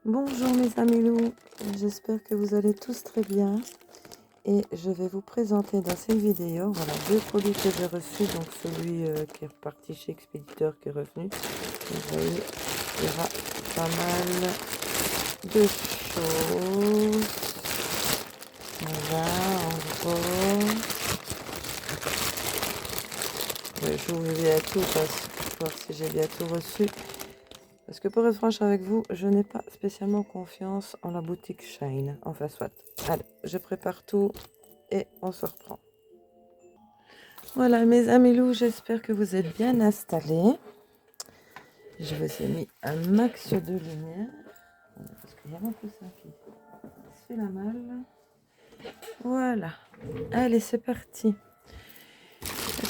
Bonjour mes amis loups, j'espère que vous allez tous très bien et je vais vous présenter dans cette vidéo voilà, deux colis que j'ai reçus, donc celui qui est reparti chez Expéditeur qui est revenu. Vous voyez, il y aura pas mal de choses. Voilà, en gros, je vous vais à tout pour voir si j'ai bien tout reçu. Parce que pour être franche avec vous, je n'ai pas spécialement confiance en la boutique Shine. Enfin, soit. Allez, je prépare tout et on se reprend. Voilà, mes amis loups, j'espère que vous êtes bien installés. Je vous ai mis un max de lumière. Parce qu'il y a un peu ça qui se fait la malle. Voilà. Allez, c'est parti.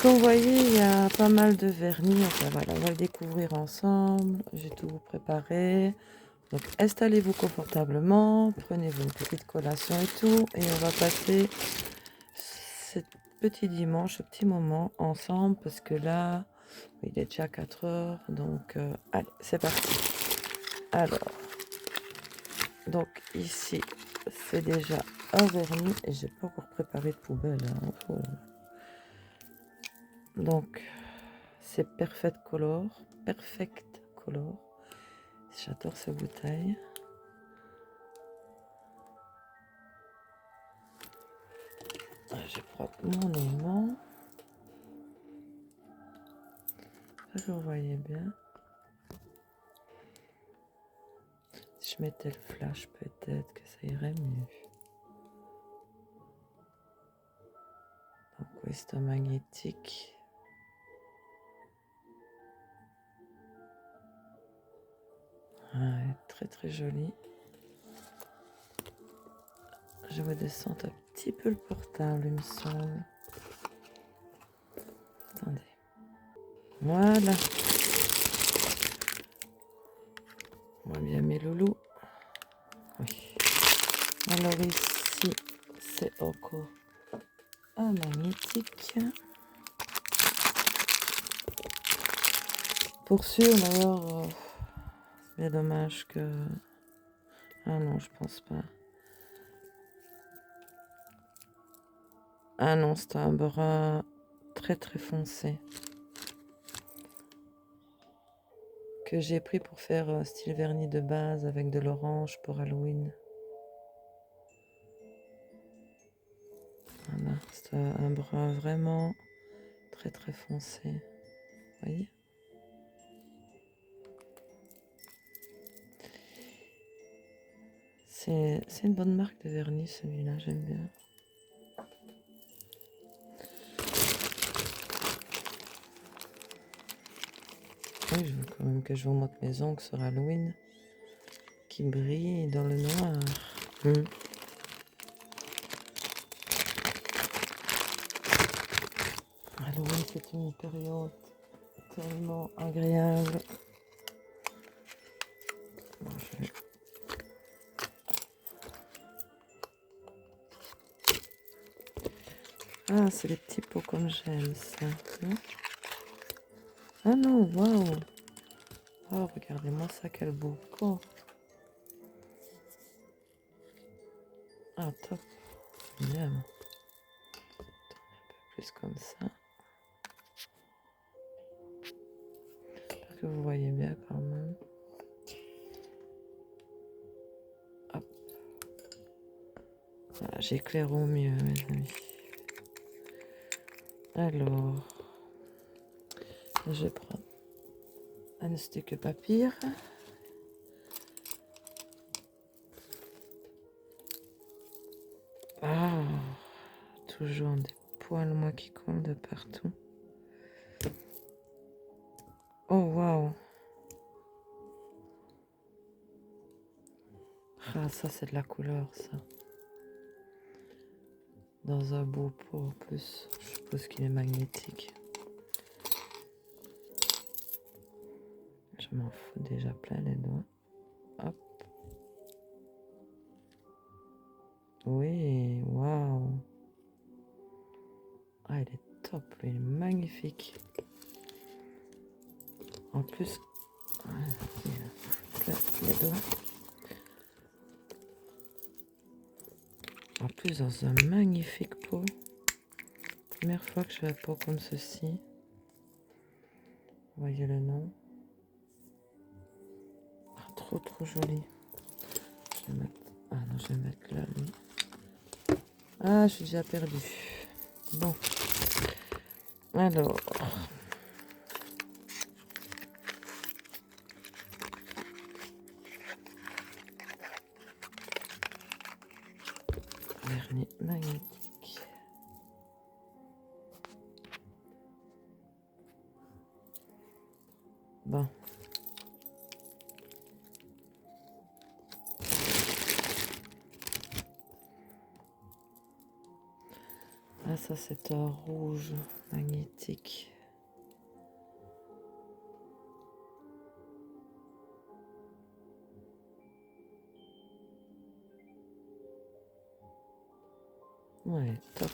Comme vous voyez, il y a pas mal de vernis. Enfin, voilà, on va le découvrir ensemble. J'ai tout préparé. Donc installez-vous confortablement, prenez-vous une petite collation et tout, et on va passer ce petit dimanche, ce petit moment ensemble, parce que là, il est déjà 4 heures, donc allez, c'est parti. Alors, donc ici, c'est déjà un vernis, et j'ai pas encore préparé de poubelle. Hein. Donc, c'est Perfect Color. J'adore cette bouteille. Je prends mon aimant. Vous voyez bien. Si je mettais le flash, peut-être que ça irait mieux. Donc oui, c'est un magnétique. Ouais, très très joli. Je vais descendre un petit peu le portable, il me semble. Attendez. Voilà. On voit bien mes loulous. Oui. Alors ici, c'est encore un magnétique. Pour sûr, d'ailleurs, c'est bien dommage que... Ah non, je pense pas. Ah non, c'est un brun très très foncé. Que j'ai pris pour faire style vernis de base avec de l'orange pour Halloween. Voilà, c'est un brun vraiment très très foncé. Vous voyez? C'est une bonne marque de vernis celui-là, j'aime bien. Oui, je veux quand même que je vous montre mes ongles sur Halloween qui brillent dans le noir. Halloween, c'est une période tellement agréable. Bon, je vais... Ah, c'est les petits pots comme j'aime ça. Ah non, waouh! Oh, regardez-moi ça, quel beau pot! Ah, top! J'aime. Un peu plus comme ça. J'espère que vous voyez bien quand même. Hop. Voilà, j'éclaire au mieux, mes amis. Alors, je prends un stick papier. Ah, toujours des poils, moi, qui collent de partout. Oh, waouh! Ah, ça, c'est de la couleur, ça. Dans un beau pot, en plus. Je suppose qu'il est magnétique. Je m'en fous déjà plein les doigts. Hop. Oui, waouh! Ah, il est top, il est magnifique. En plus, les doigts. plus dans un magnifique pot. Première fois que je fais un pot comme ceci. Vous voyez le nom. Ah, trop joli. Je vais mettre... Ah non, je vais mettre là, lui. Ah, je suis déjà perdue. Bon. Alors. Vernis magnétique. Bon. Ah, ça c'est un rouge magnétique. Ouais, top.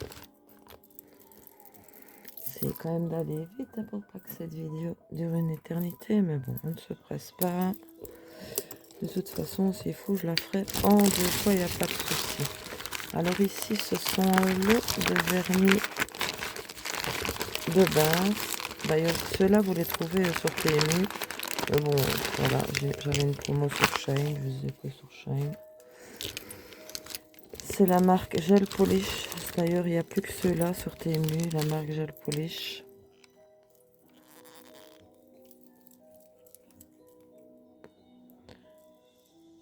C'est quand même d'aller vite hein, pour pas que cette vidéo dure une éternité, mais bon, on ne se presse pas. De toute façon, s'il faut, je la ferai en 2 fois, il n'y a pas de souci. Alors ici, ce sont lots de vernis de base. D'ailleurs, ceux-là, vous les trouvez sur PMU. Mais bon, voilà, j'avais une promo sur Shine, je vous ai pris sur Shine. C'est la marque Gel Polish. D'ailleurs, il n'y a plus que ceux-là sur TMU, la marque Gel Polish.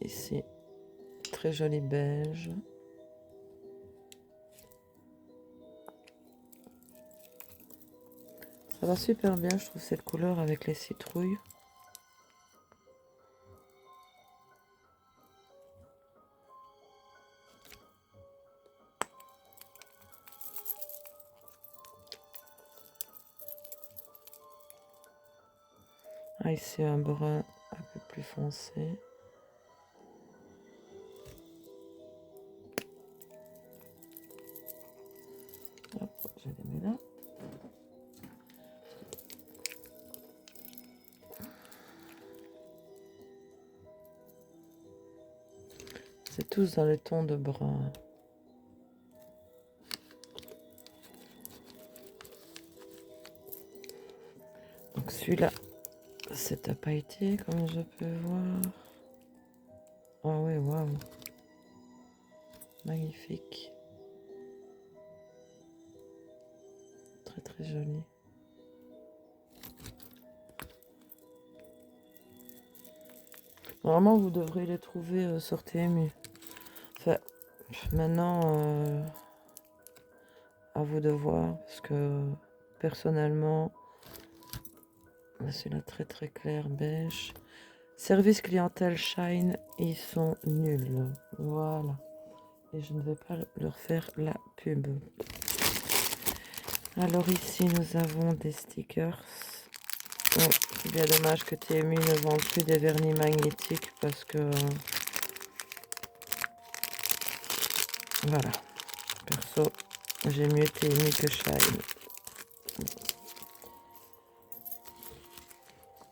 Ici, très joli beige. Ça va super bien, je trouve, cette couleur avec les citrouilles. Ah, ici, un brun un peu plus foncé. Hop, je les mets là. C'est tous dans le ton de brun. Donc celui-là, c'est à pailleté, comme je peux voir. Ah oui, waouh. Magnifique. Très joli. Normalement, vous devrez les trouver sur TMU. Enfin, maintenant, à vous de voir, parce que personnellement, celui-là très clair, beige. Service clientèle Shine, ils sont nuls. Voilà. Et je ne vais pas leur faire la pub. Alors ici, nous avons des stickers. Oh, c'est bien dommage que TMU ne vende plus des vernis magnétiques parce que... Voilà. Perso, j'ai mieux TMU que Shine.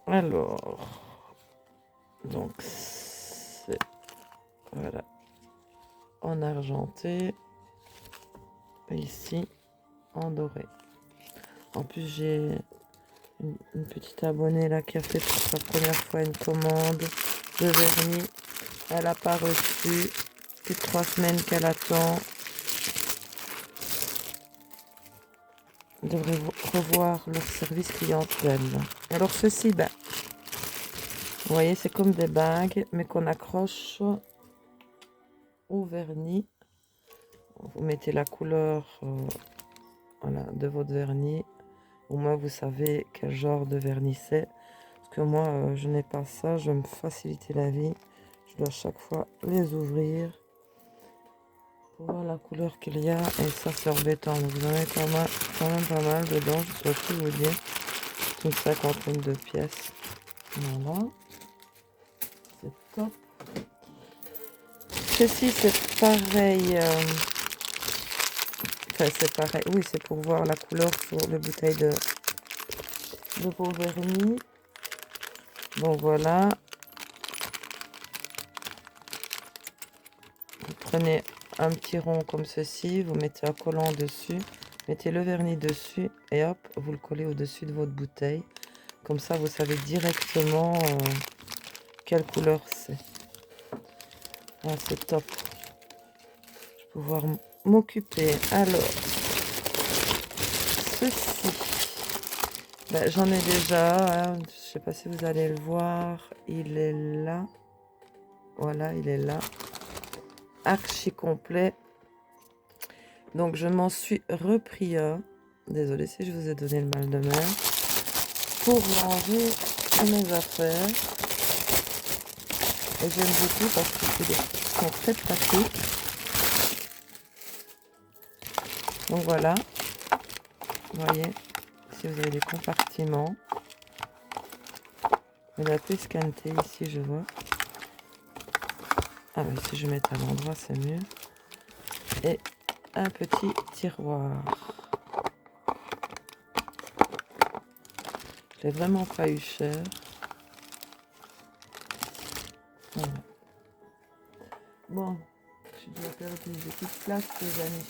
Alors... Donc, c'est... Voilà. En argenté. Et ici, en doré. En plus, j'ai une petite abonnée là qui a fait pour sa première fois une commande de vernis. Elle n'a pas reçu. Plus de 3 semaines qu'elle attend. On devrait revoir leur service clientèle. Alors ceci, ben, vous voyez, c'est comme des bagues, mais qu'on accroche au vernis. Vous mettez la couleur voilà, de votre vernis. Au moins, vous savez quel genre de vernis c'est. Parce que moi, je n'ai pas ça. Je vais me faciliter la vie. Je dois chaque fois les ouvrir pour voir la couleur qu'il y a. Et ça, c'est embêtant. Vous en avez quand même pas mal dedans. Je ne saurais plus vous dire. C'est une cinquantaine de pièces. Voilà. C'est top. Ceci, c'est pareil. Enfin, c'est pareil. Oui, c'est pour voir la couleur sur les bouteilles de vos vernis. Bon, voilà. Vous prenez un petit rond comme ceci, vous mettez un collant dessus, mettez le vernis dessus et hop, vous le collez au-dessus de votre bouteille. Comme ça, vous savez directement quelle couleur c'est. Ah, c'est top. Je vais pouvoir m'occuper. Alors, ceci. Ben, j'en ai déjà. Hein. Je ne sais pas si vous allez le voir. Il est là. Voilà, il est là. Archi complet. Donc, je m'en suis repris un. Désolée si je vous ai donné le mal de mer. Pour ranger mes affaires. Et j'aime beaucoup parce que sont très pratiques. Donc voilà. Vous voyez, si vous avez des compartiments. Il a pu scanner ici, je vois. Ah, mais si je mets à l'endroit, c'est mieux. Et un petit tiroir. Je l'ai vraiment pas eu cher. Voilà. Bon, je dois perdre mes petites places, les amis.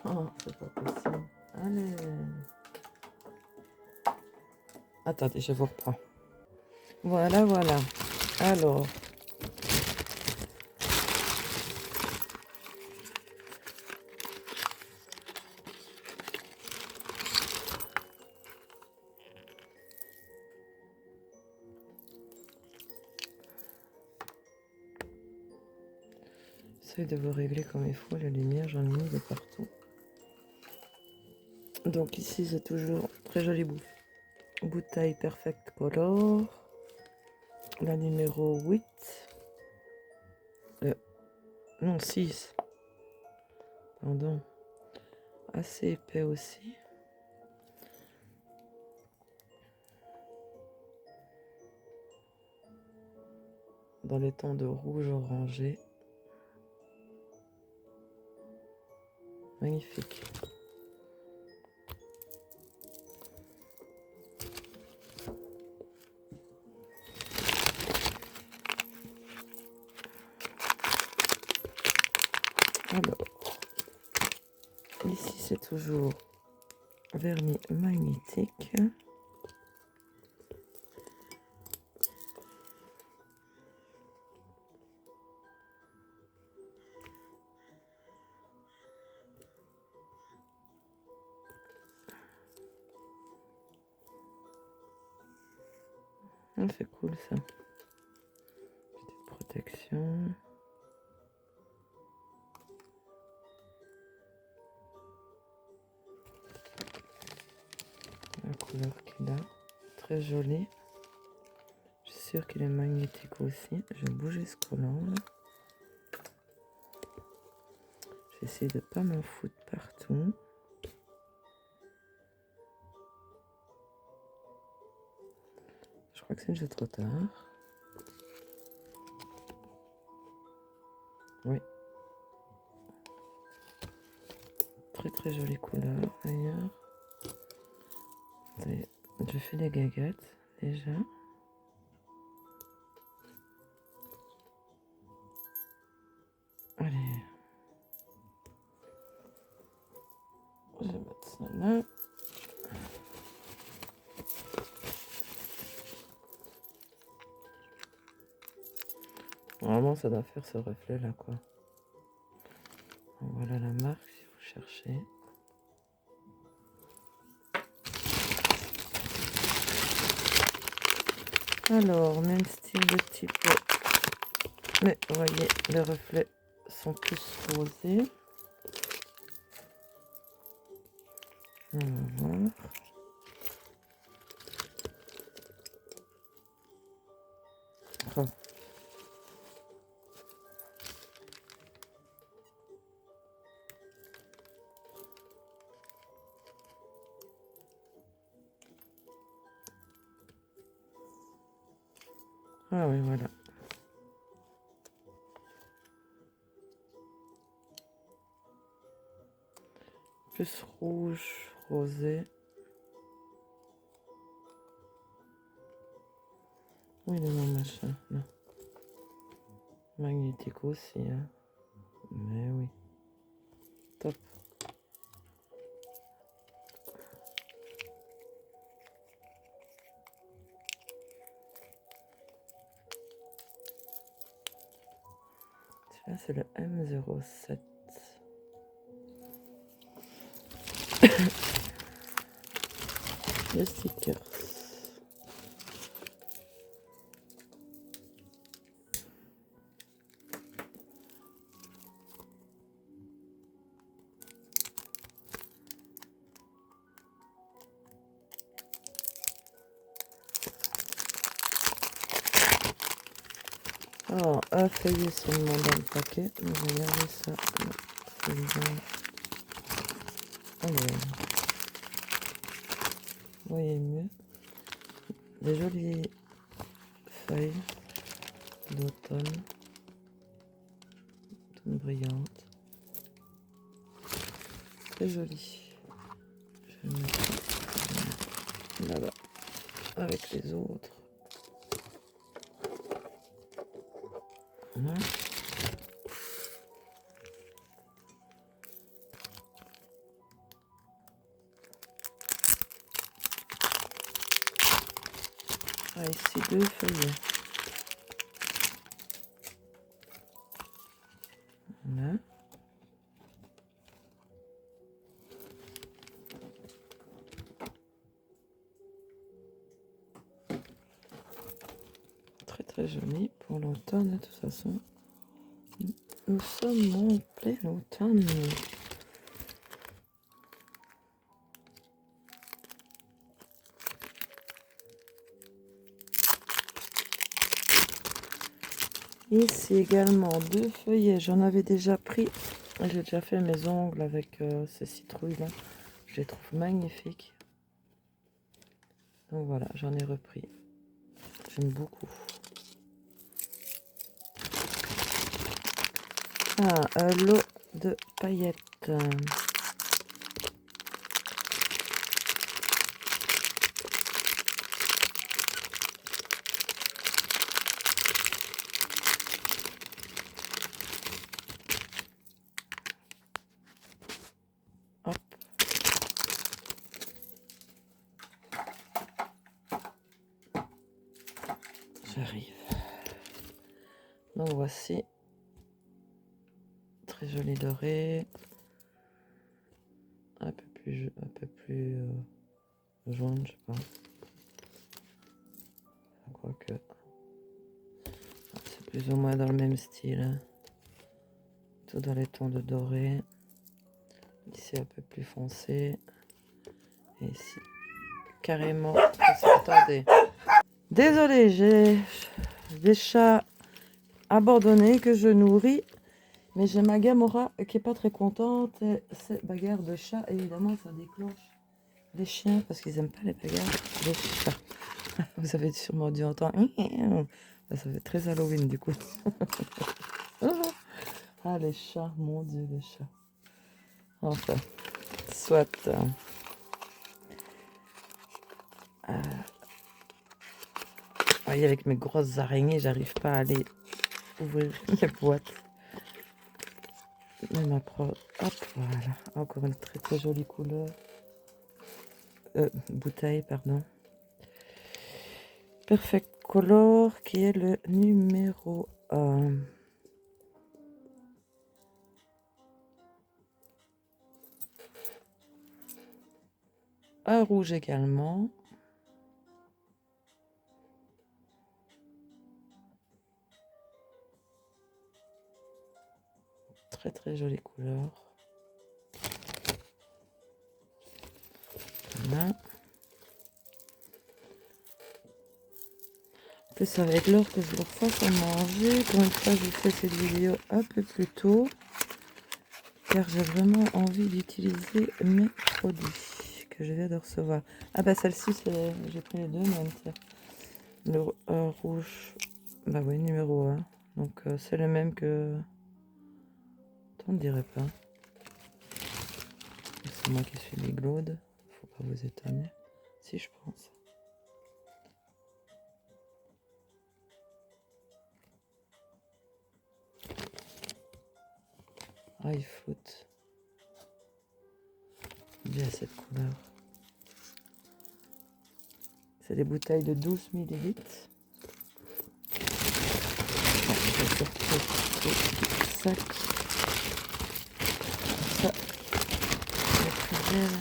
Oh, c'est pas possible. Allez. Attendez, je vous reprends. Voilà, voilà. Alors. J'essaie de vous régler comme il faut. La lumière, j'en ai mis de partout. Donc ici, c'est toujours très jolie bouteille Perfect Color. La numéro 8. Non, 6. Pardon. Assez épais aussi. Dans les tons de rouge orangé. Magnifique. Alors, ici c'est toujours vernis magnétique. Ah, c'est cool ça. Petite protection. La couleur qu'il a. Très jolie. Je suis sûre qu'il est magnétique aussi. Je vais bouger ce collant là. J'essaie de pas m'en foutre partout. Je crois que c'est déjà trop tard. Oui. Très très jolie couleur d'ailleurs. Je fais les gagates déjà. Allez. Je vais mettre ça là. Normalement, ça doit faire ce reflet là, quoi. Donc, voilà la marque si vous cherchez. Alors, même style de petit peu. Mais vous voyez, les reflets sont plus rosés. On va voir. Oh. Ah oui, voilà. Plus rouge, rosé. Oui, le nom machin. Non. Magnétique aussi. Hein. Mais oui. Top. Celui-là, c'est le M07. Les stickers. Alors, un feuillet seulement dans le paquet. Je vais regarder ça. Alors, vous voyez mieux. Des jolies feuilles d'automne. D'automne brillante. Très jolie. Je vais mettre là-bas avec les autres. Voilà. Ah, ici deux feuillets. Voilà. Très très joli pour l'automne de toute façon. Nous sommes en plein automne. Ici également deux feuillets. J'en avais déjà pris. J'ai déjà fait mes ongles avec ces citrouilles là. Je les trouve magnifiques. Donc voilà, j'en ai repris. J'aime beaucoup. Ah, un lot de paillettes. Hop. J'arrive. Donc voici. Très joli doré. Un peu plus jaune, je sais pas. Quoique. C'est plus ou moins dans le même style. Hein. Tout dans les tons de doré. Ici un peu plus foncé. Et ici, carrément. Attendez. Désolée, j'ai des chats abandonnés que je nourris. Mais j'ai ma Gamora qui est pas très contente. Et cette bagarre de chats, évidemment, ça déclenche les chiens parce qu'ils aiment pas les bagarres de chats. Vous avez sûrement dû entendre. Ça fait très Halloween du coup. Ah, les chats, mon Dieu, les chats. Enfin, soit. Voyez, avec mes grosses araignées, j'arrive pas à aller ouvrir les boîtes. Mais ma pro. Hop, voilà. Encore une très très jolie couleur. Bouteille, pardon. Perfect Color, qui est le numéro 1. Un rouge également. Très très jolie couleur. Voilà. En plus, ça va être l'heure que je leur fasse à manger. Pour une fois, je fais cette vidéo un peu plus tôt. Car j'ai vraiment envie d'utiliser mes produits que je viens de recevoir. Ah bah celle-ci, j'ai pris les deux même. Tiens. Le rouge, bah oui, numéro 1. Donc c'est le même que... On ne dirait pas. C'est moi qui suis biglaude. Faut pas vous étonner. Si, je pense. iFoot. Bien cette couleur. C'est des bouteilles de 12 millilitres. Bon, je vais sortir le sac. Ça, le poubelle.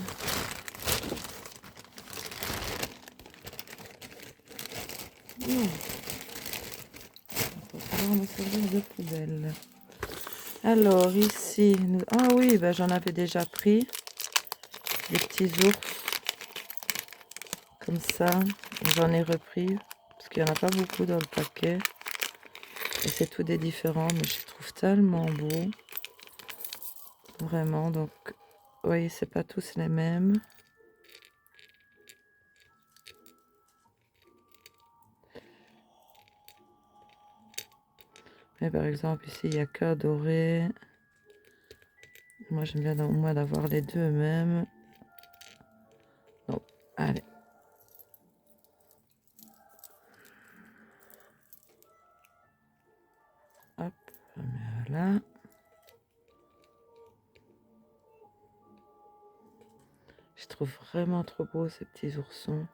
On va pouvoir me servir de poubelle. Alors ici, ah oui, ben, j'en avais déjà pris des petits ours comme ça. J'en ai repris parce qu'il n'y en a pas beaucoup dans le paquet. Et c'est tout des différents, mais je les trouve tellement beaux. Vraiment, donc, oui, c'est pas tous les mêmes. Mais par exemple, ici, il n'y a qu'un doré. Moi, j'aime bien au moins d'avoir les deux mêmes. Donc, allez. Hop, voilà. Je trouve vraiment trop beau ces petits oursons.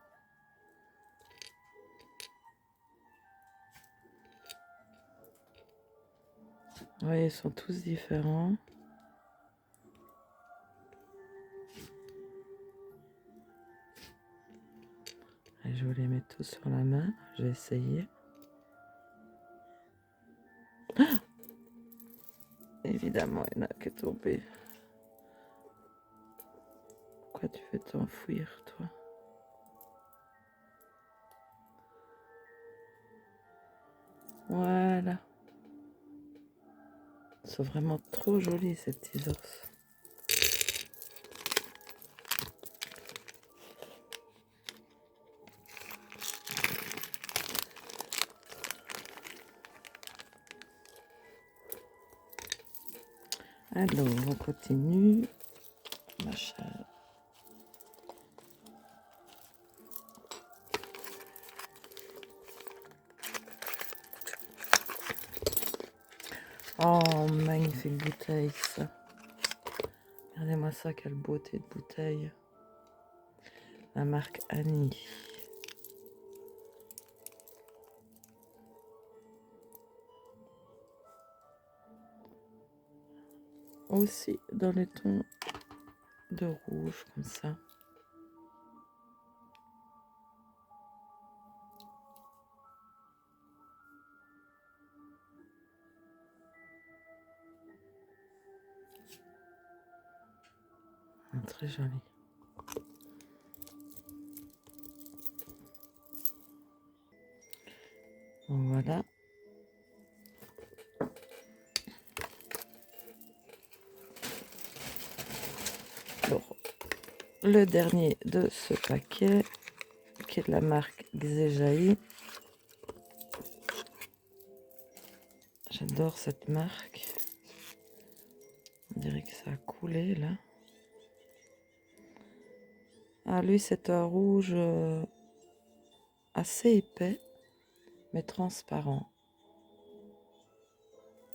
Oui, ils sont tous différents. Et je vais les mettre tous sur la main. Je vais essayer. Ah, évidemment, il y en a qui est tombé. Pourquoi tu veux t'enfuir, toi? Voilà. Ils sont vraiment trop jolis, ces petits ours. Alors, on continue. Machin. Oh, magnifique bouteille, ça. Regardez-moi ça, quelle beauté de bouteille. La marque Annie. Aussi dans les tons de rouge, comme ça. Très joli. Bon, voilà. Bon, le dernier de ce paquet, qui est de la marque Xejaï. J'adore cette marque. On dirait que ça a coulé là. Ah, lui, c'est un rouge assez épais, mais transparent.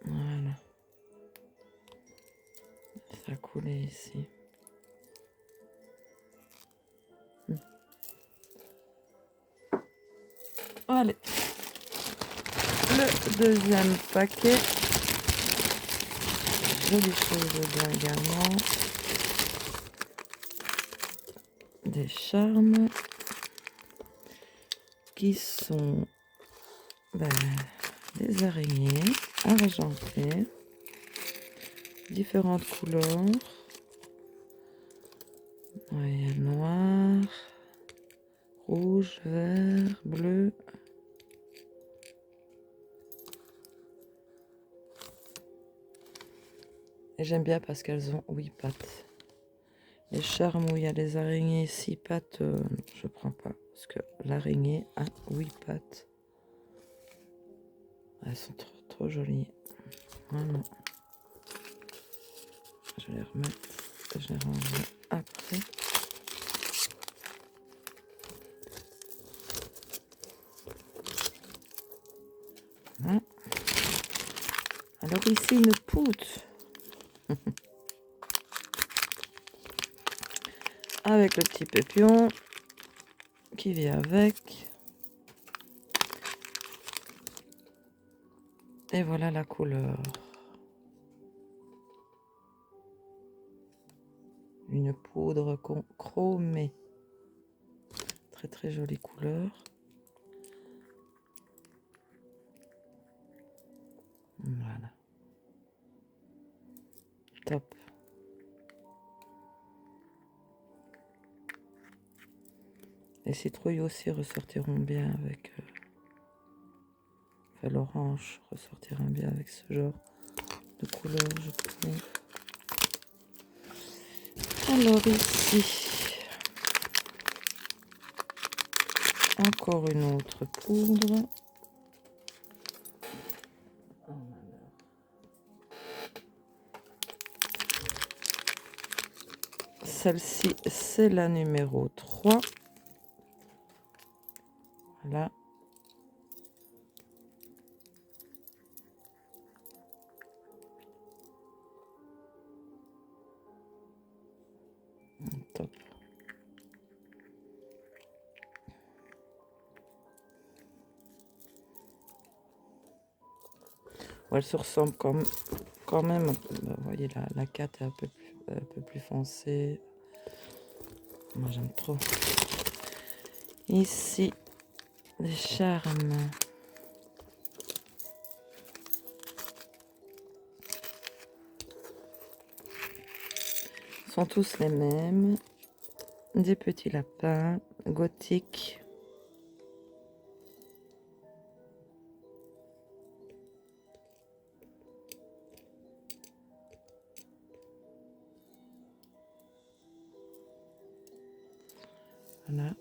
Voilà. Ça a coulé ici. Allez. Le deuxième paquet. Jolies choses dedans également. Des charmes qui sont des araignées argentées, différentes couleurs. Ouais, il y a noir, rouge, vert, bleu. Et j'aime bien parce qu'elles ont 8 pattes. Les charmes où il y a les araignées 6 pattes, je prends pas. Parce que l'araignée a 8 pattes. Elles sont trop jolies. Voilà. Je vais les remettre. Je les rangerai après. Voilà. Alors ici une poutre. Avec le petit pépion qui vient avec. Et voilà la couleur. Une poudre chromée. Très très jolie couleur. Voilà. Top. Les citrouilles aussi ressortiront bien avec... enfin, l'orange ressortira bien avec ce genre de couleur, je trouve. Alors ici, encore une autre poudre. Celle-ci, c'est la numéro 3. Voilà. Top. Ouais, elle se ressemble quand même. Vous voyez, la 4 est un peu plus foncée. Moi, j'aime trop. Ici, les charmes. Sont tous les mêmes. Des petits lapins gothiques. Voilà.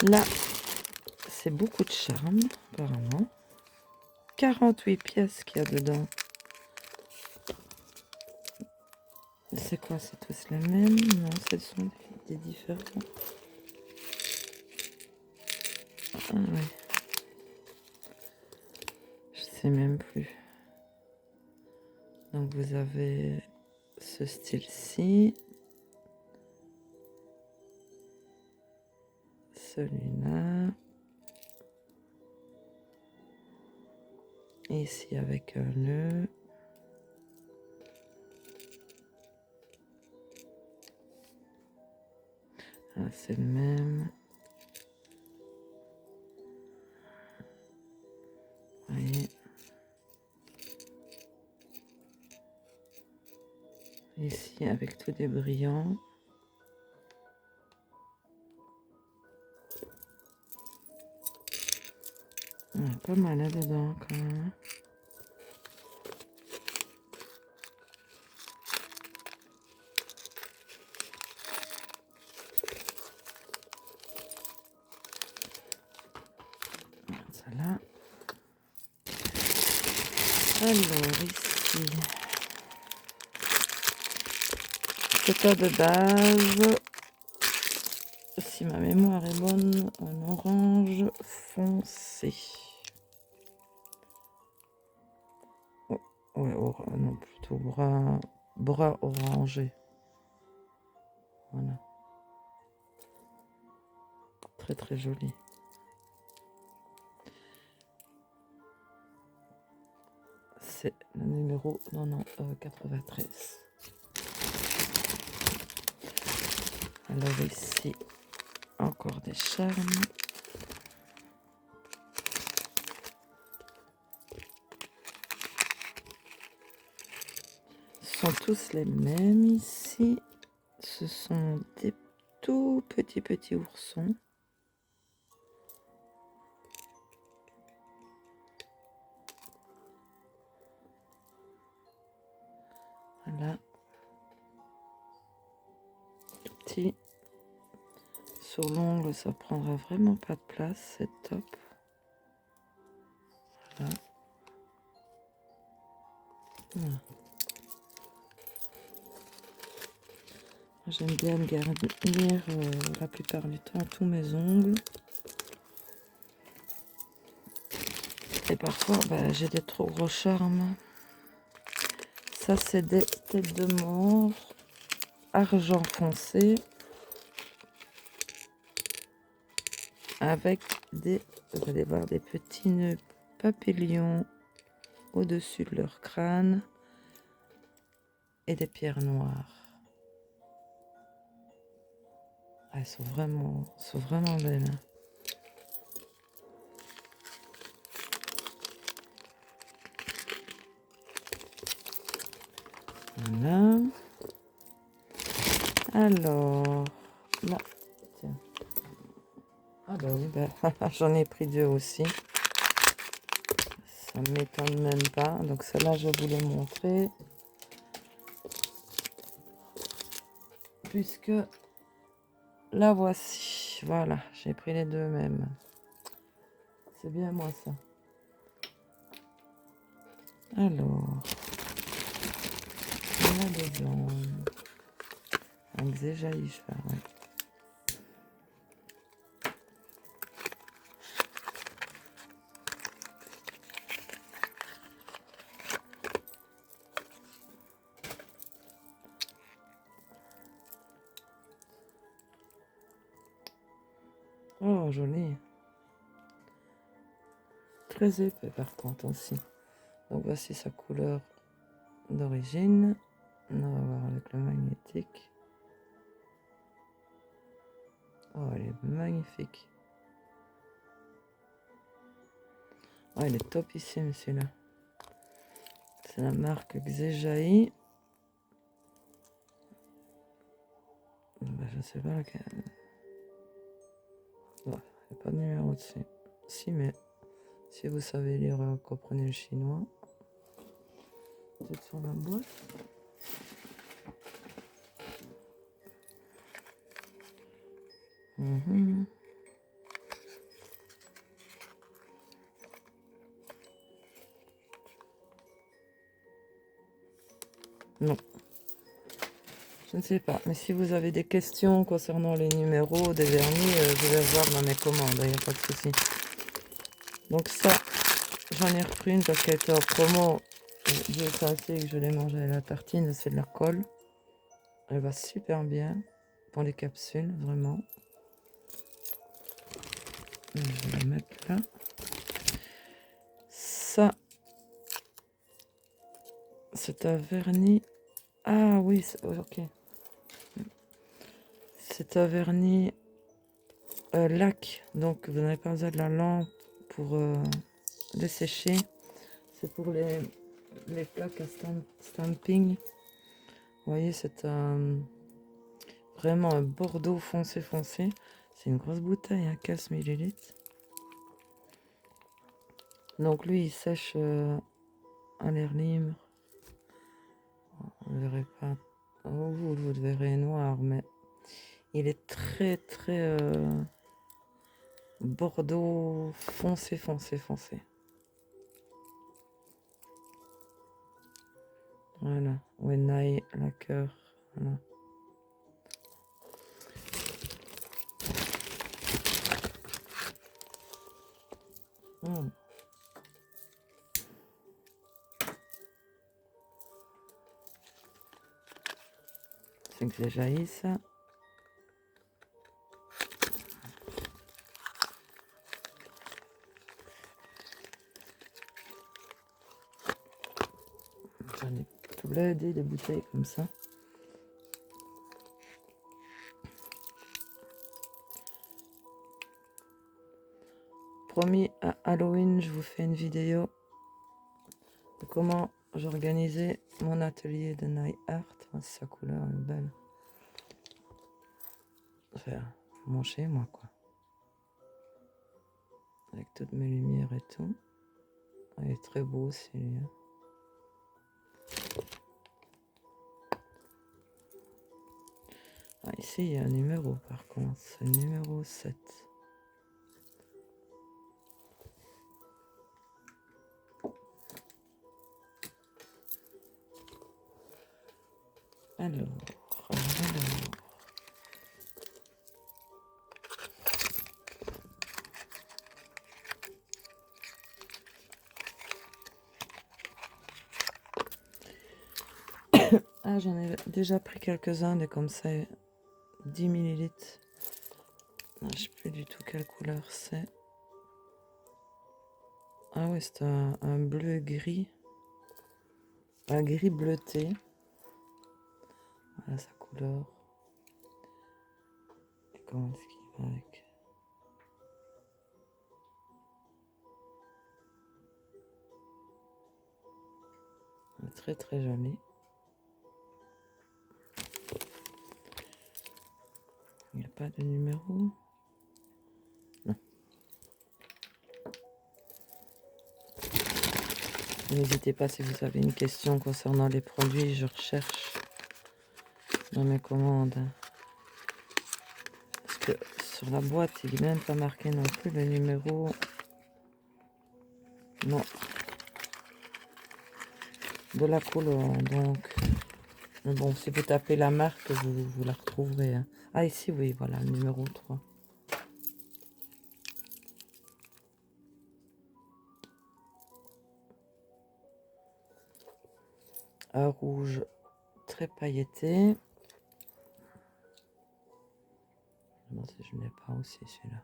Là, c'est beaucoup de charme, apparemment. 48 pièces qu'il y a dedans. C'est quoi? C'est tous les mêmes? Non, ce sont des différents. Ah ouais. Je sais même plus. Donc vous avez ce style-ci. Celui-là. Et ici avec un nœud. Ah, c'est le même. Vous voyez. Ici avec tous des brillants. Ah, pas mal là-dedans quand même. Celle-là. Alors ici. C'est pas de base. Si ma mémoire est bonne, un orange foncé. Oh, ouais, non, plutôt brun orangé. Voilà. Très très joli. C'est le numéro 93. Alors ici, encore des charmes. Ce sont tous les mêmes ici. Ce sont des tout petits oursons. Voilà. Tout petit. Sur l'ongle, ça prendra vraiment pas de place. C'est top. Voilà. Voilà. J'aime bien garnir la plupart du temps tous mes ongles. Et parfois, j'ai des trop gros charmes. Ça, c'est des têtes de mort argent foncé avec des, vous allez voir, des petits nœuds papillons au-dessus de leur crâne et des pierres noires. Elles sont vraiment belles. Voilà. Alors, là, tiens. Ah bah oui, j'en ai pris 2 aussi. Ça ne m'étonne même pas. Donc celle-là, je vous l'ai montré. Puisque la voici. Voilà, j'ai pris les 2 mêmes. C'est bien moi ça. Alors, il y a des blancs. Un Xéjaïf, ouais. Oh, joli. Très épais par contre aussi. Donc voici sa couleur d'origine. On va voir avec le magnétique. Oh, elle est magnifique. Oh, il est topissime celui-là. C'est la marque Xéjaï. Je ne sais pas laquelle. Il n'y a pas de numéro dessus. Si, mais si vous savez lire, comprenez le chinois. C'est sur la boîte. Non. Je ne sais pas. Mais si vous avez des questions concernant les numéros des vernis, je vais voir dans mes commandes. Il n'y a pas de souci. Donc ça, j'en ai repris une parce qu'elle était en promo. Dieu sait que je l'ai mangée à la tartine. C'est de la colle. Elle va super bien pour les capsules, vraiment. Je vais la mettre là. Ça, c'est un vernis. Ah oui, ok. C'est un vernis lac. Donc vous n'avez pas besoin de la lampe pour les sécher. C'est pour les plaques à stamping. Vous voyez, c'est vraiment un bordeaux foncé. C'est une grosse bouteille, hein, 15 ml. Donc lui, il sèche à l'air libre. Vous ne verrez pas. Oh, vous le verrez noir, mais il est très bordeaux foncé. Voilà. Wenai, la cœur. Voilà. C'est que j'ai jailli ça. J'en ai plein des bouteilles comme ça. Promis, à Halloween, je vous fais une vidéo de comment j'organisais mon atelier de nail art. Sa couleur est belle. Faire mon chez moi, quoi. Avec toutes mes lumières et tout. Il est très beau celui-là. Ah, ici, il y a un numéro par contre. C'est le numéro 7. Alors. Ah, j'en ai déjà pris quelques-uns, des comme ça, 10 millilitres. Je ne sais plus du tout quelle couleur c'est. Ah ouais, c'est un bleu gris. Un gris bleuté. Voilà sa couleur. Et comment est-ce qu'il va avec? Très très joli. Il n'y a pas de numéro. Non. N'hésitez pas si vous avez une question concernant les produits, je recherche dans mes commandes. Parce que sur la boîte, il n'est même pas marqué non plus le numéro. Non. De la couleur, donc. Mais bon, si vous tapez la marque, vous la retrouverez. Hein. Ah, ici, oui, voilà, le numéro 3. Un rouge très pailleté. Je me demande si je ne l'ai pas aussi, celui-là.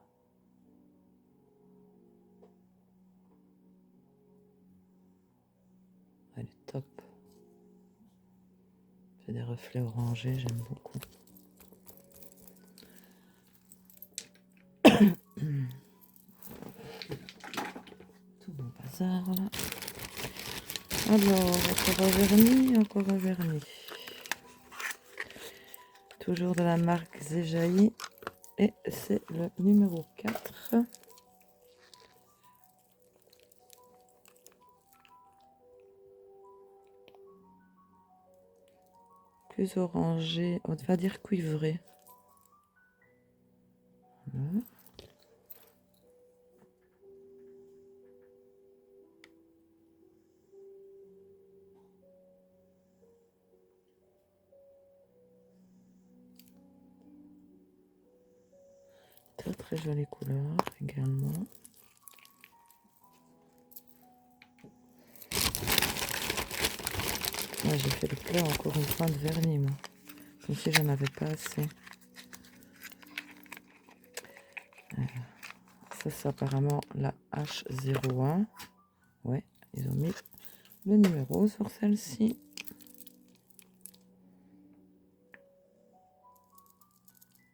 Elle est top. C'est des reflets orangés, j'aime beaucoup. Tout mon bazar là. Alors, encore un vernis. Toujours de la marque Zejaï. Et c'est le numéro 4. Plus orangé, on va dire cuivré. Voilà. Très très jolie couleur également. Là, j'ai fait le plein encore une fois de vernis, moi. Comme si j'en avais pas assez. Ça, c'est apparemment la H01. Ouais, ils ont mis le numéro sur celle-ci.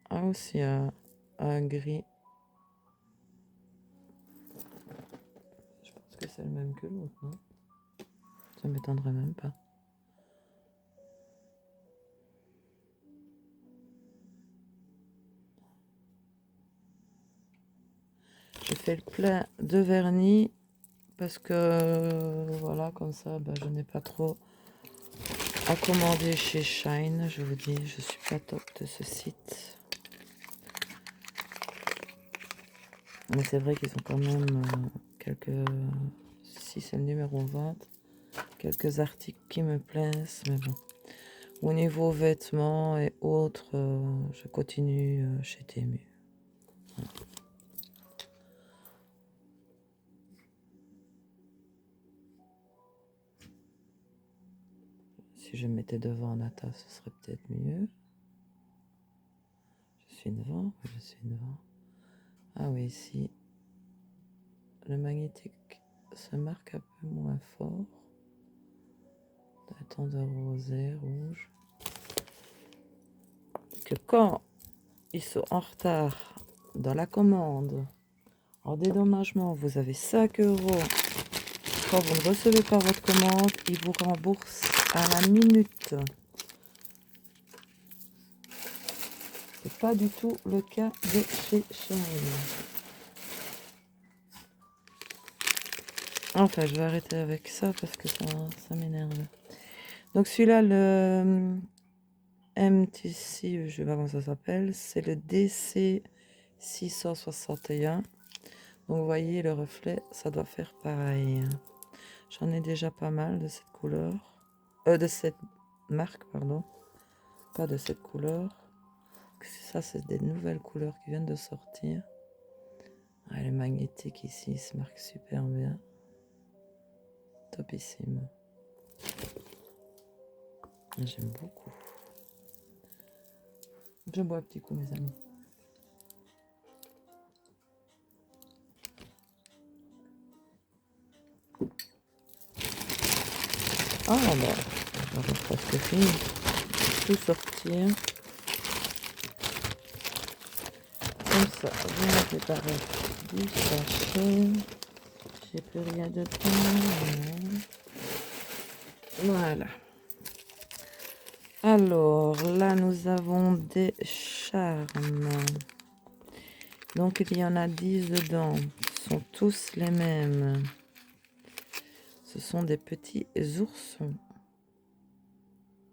Ah, aussi un gris. Je pense que c'est le même que l'autre, non? Ça m'étonnerait même pas. Je fais le plein de vernis parce que voilà, comme ça, bah, je n'ai pas trop à commander chez Shine. Je vous dis, je suis pas top de ce site. Mais c'est vrai qu'ils ont quand même quelques... Si c'est le numéro 20, quelques articles qui me plaisent, mais bon. Au niveau vêtements et autres, je continue chez Temu. Voilà. Si je mettais devant Nata, ce serait peut-être mieux. Je suis devant, je suis devant. Ah oui, ici, le magnétique se marque un peu moins fort. Un ton de rosé, rouge. Que quand ils sont en retard dans la commande, en dédommagement, vous avez 5 euros. Quand vous ne recevez pas votre commande, ils vous remboursent à la minute. C'est pas du tout le cas de chez Shine. Enfin, je vais arrêter avec ça parce que ça m'énerve. Donc celui-là, le MTC, je sais pas comment ça s'appelle, c'est le DC 661. Donc vous voyez le reflet, ça doit faire pareil. J'en ai déjà pas mal de cette couleur. De cette marque, pardon. Pas de cette couleur. Ça, c'est des nouvelles couleurs qui viennent de sortir. Ah, le magnétique ici, il se marque super bien. Topissime. J'aime beaucoup. Je bois un petit coup, mes amis. Ah bah, j'aurais presque fini. Tout sortir. Comme ça, je vais préparer du sachet. J'ai plus rien dedans. Voilà. Alors, là, nous avons des charmes. Donc, il y en a 10 dedans. Ce sont tous les mêmes. Ce sont des petits oursons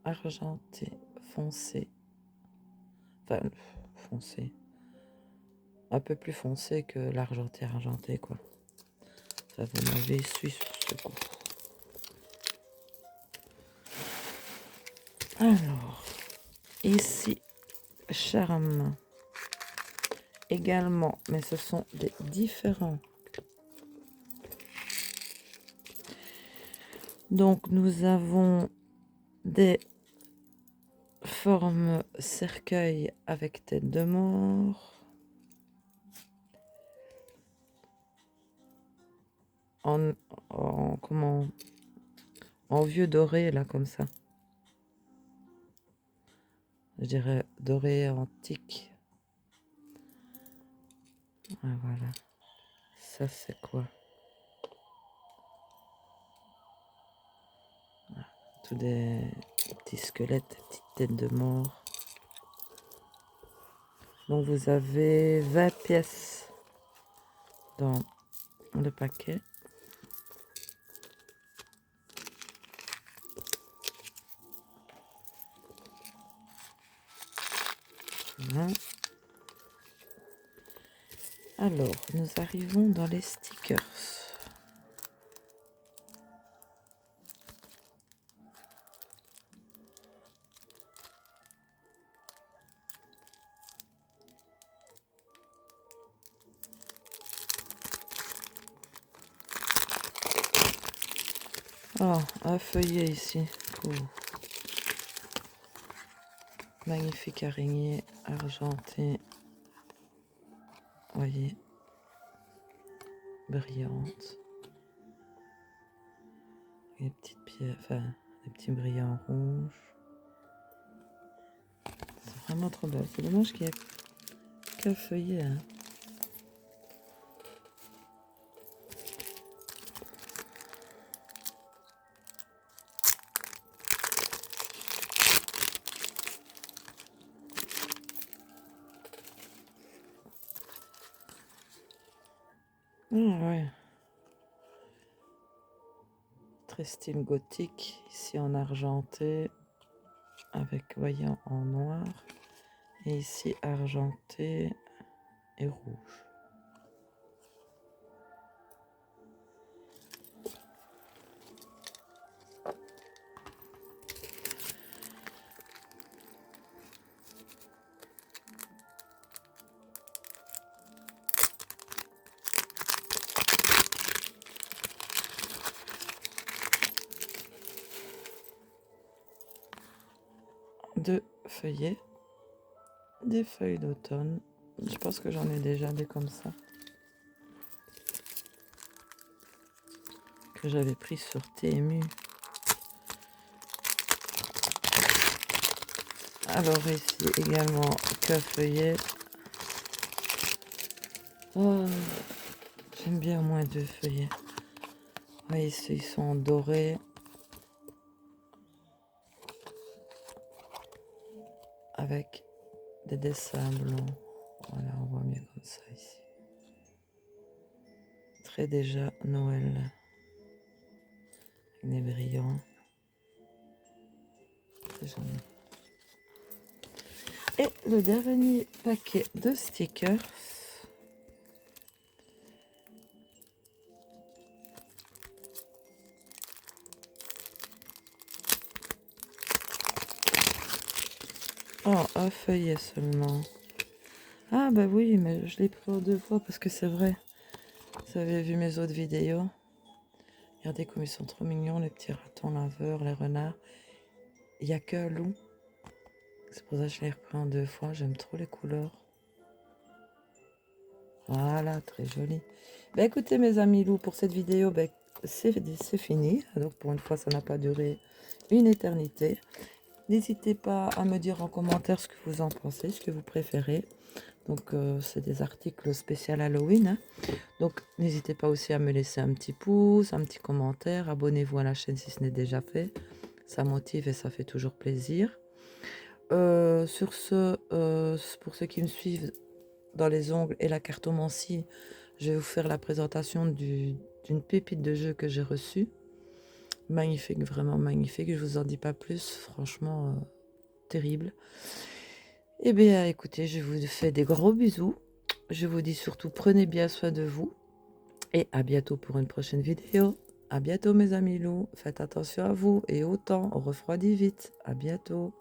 argentés, foncés. Enfin, foncés. Un peu plus foncé que l'argenté, quoi. Ça, vous m'avez su sur ce coup. Alors, ici, charme. Également, mais ce sont des différents. Donc, nous avons des formes cercueil avec tête de mort. Comment, en vieux doré, là, comme ça. Je dirais doré antique. Ah, voilà. Ça, c'est quoi? Ah, tous des petits squelettes, des petites têtes de mort. Donc, vous avez 20 pièces dans le paquet. Voilà. Alors, nous arrivons dans les stickers. Oh, un feuillet ici. Cool. Magnifique araignée argentée. Voyez. Brillante. Des petites pierres, enfin, des petits brillants rouges. C'est vraiment trop beau. C'est dommage qu'il n'y ait qu'un feuillet. Hein. Ah ouais. Très style gothique. Ici en argenté. Avec, voyez, en noir. Et ici argenté et rouge. Deux feuillets. Des feuilles d'automne. Je pense que j'en ai déjà des comme ça. Que j'avais pris sur TMU. Alors ici également qu'un feuillet. Oh, j'aime bien au moins 2 feuillets. Oui, ici ils sont dorés. Avec des dessins blancs. Voilà, on voit mieux comme ça ici. Très déjà Noël. Avec des brillants. C'est joli. Et le dernier paquet de stickers. Oh, un feuillet seulement. Ah bah oui, mais je l'ai pris en 2 fois parce que c'est vrai. Vous avez vu mes autres vidéos. Regardez comme ils sont trop mignons, les petits ratons laveurs, les renards. Il n'y a qu'un loup. C'est pour ça que je l'ai repris en 2 fois. J'aime trop les couleurs. Voilà, très joli. Ben, écoutez, mes amis loups, pour cette vidéo, ben, c'est fini. Donc, pour une fois, ça n'a pas duré une éternité. N'hésitez pas à me dire en commentaire ce que vous en pensez, ce que vous préférez. Donc, c'est des articles spéciaux Halloween, hein. Donc, n'hésitez pas aussi à me laisser un petit pouce, un petit commentaire. Abonnez-vous à la chaîne si ce n'est déjà fait. Ça motive et ça fait toujours plaisir. Sur ce, pour ceux qui me suivent dans les ongles et la cartomancie, je vais vous faire la présentation d'une pépite de jeu que j'ai reçue. Magnifique, vraiment magnifique. Je vous en dis pas plus, franchement terrible. Eh bien, écoutez, je vous fais des gros bisous. Je vous dis surtout, prenez bien soin de vous. Et à bientôt pour une prochaine vidéo. À bientôt mes amis loups. Faites attention à vous et au temps. On refroidit vite. À bientôt.